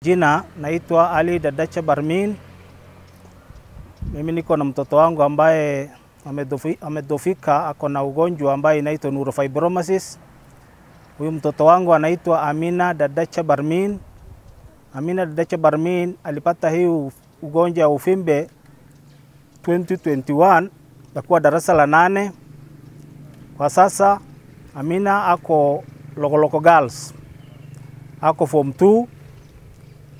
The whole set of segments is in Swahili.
Jina naitwa Ali Dadacha Barmin. Mimi niko na mtoto wangu ambaye amedhofika, ako na ugonjwa ambaye inaitwa neurofibrosis. Huyu mtoto wangu anaitwa Amina Dadacha Barmin. Amina Dadacha Barmin alipata hii ugonjwa wa uvimbe 2021 akiwa darasa la 8. Kwa sasa Amina ako Loko Girls, ako form 2.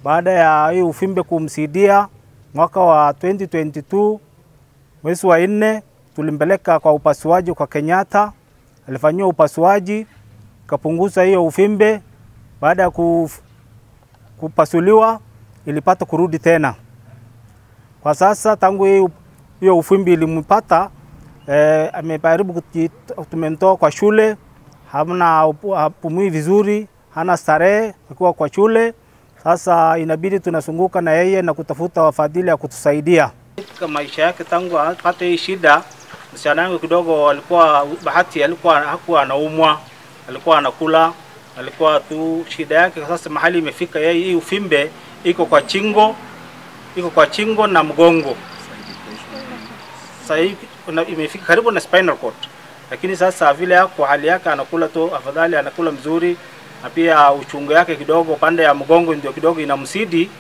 Baada ya hii uvimbe kumsidia, mwaka wa 2022 mwezi wa 4 tulimpeleka kwa upasuaji kwa Kenyatta. Alifanywa upasuaji kapunguza hiyo uvimbe. Baada ya kupasuliwa ilipata kurudi tena. Kwa sasa tangu hiyo uvimbe ilimpata, amejaribu tumemtoa kwa shule, hamna pumui vizuri, hana starehe kwa shule. Sasa inabidi tunazunguka na yeye na kutafuta wafadhili ya kutusaidia. Katika maisha yake tangu apate hii shida, msichana wangu kidogo alikuwa bahati, hakuwa anaumwa, alikuwa anakula, alikuwa tu shida yake. Sasa mahali imefika yeye hii uvimbe iko kwa chingo na mgongo. Sasa imefika karibu na spinal cord. Lakini sasa vile yako hali yake anakula tu, afadhali anakula mzuri, na pia uchungu yake kidogo pande ya mgongo ndio kidogo inamsidi,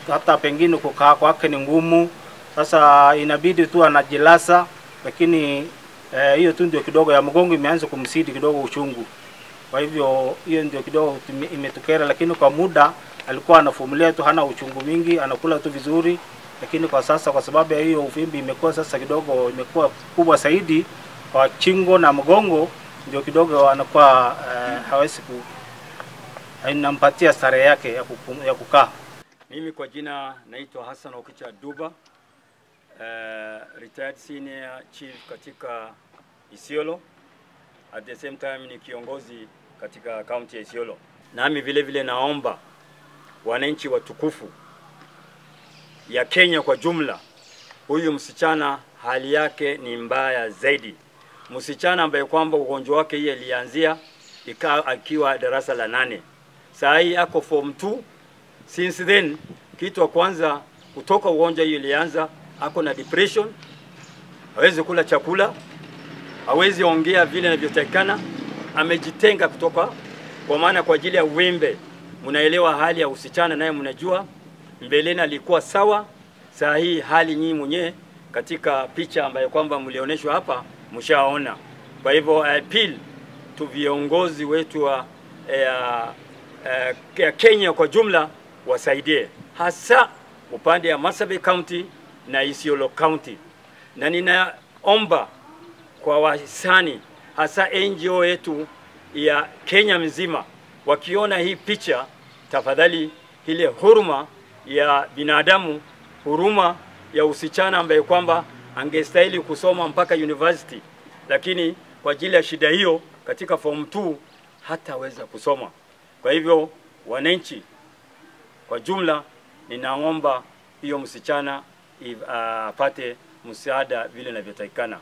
hata pengine kukaa kwake ni ngumu. Sasa inabidi tu anajilasa, lakini hiyo tu ndio kidogo ya mgongo imeanza kumsidi kidogo uchungu. Kwa hivyo hiyo ndio kidogo imetukera, lakini kwa muda alikuwa anavumilia tu, hana uchungu mingi, anakula tu vizuri. Lakini kwa sasa kwa sababu ya hiyo uvimbe imekuwa sasa kidogo imekuwa kubwa zaidi kwa chingo na mgongo, ndio kidogo anakuwa hawezi inampatia starehe yake ya kukaa. Mimi kwa jina naitwa Hassan Okicha Duba, retired senior chief katika Isiolo. At the same time ni kiongozi katika county ya Isiolo. Nami vile vile naomba wananchi watukufu ya Kenya kwa jumla, huyu msichana hali yake ni mbaya zaidi. Msichana ambaye kwamba ugonjwa wake hii ilianzia akiwa darasa la 8. Saa hii ako form 2. Since then kitu kwanza kutoka ugonjwa hii ilianza, ako na depression, hawezi kula chakula, hawezi ongea vile inavyotakikana, amejitenga kutoka, kwa maana kwa ajili ya uvimbe. Mnaelewa hali ya usichana naye mnajua mbeleni alikuwa sawa, saa hii hali nyinyi mwenyewe katika picha ambayo kwamba mlioneshwa hapa mshaona. Kwa hivyo appeal tu viongozi wetu wa Kenya kwa jumla wasaidie, hasa upande ya Marsabit County na Isiolo County. Na ninaomba kwa wahisani, hasa NGO yetu ya Kenya mzima, wakiona hii picha, tafadhali ile huruma ya binadamu, huruma ya usichana ambaye kwamba angestahili kusoma mpaka university, lakini kwa ajili ya shida hiyo katika form 2 hataweza kusoma. Kwa hivyo wananchi kwa jumla ninaomba hiyo msichana apate msaada vile inavyotakikana.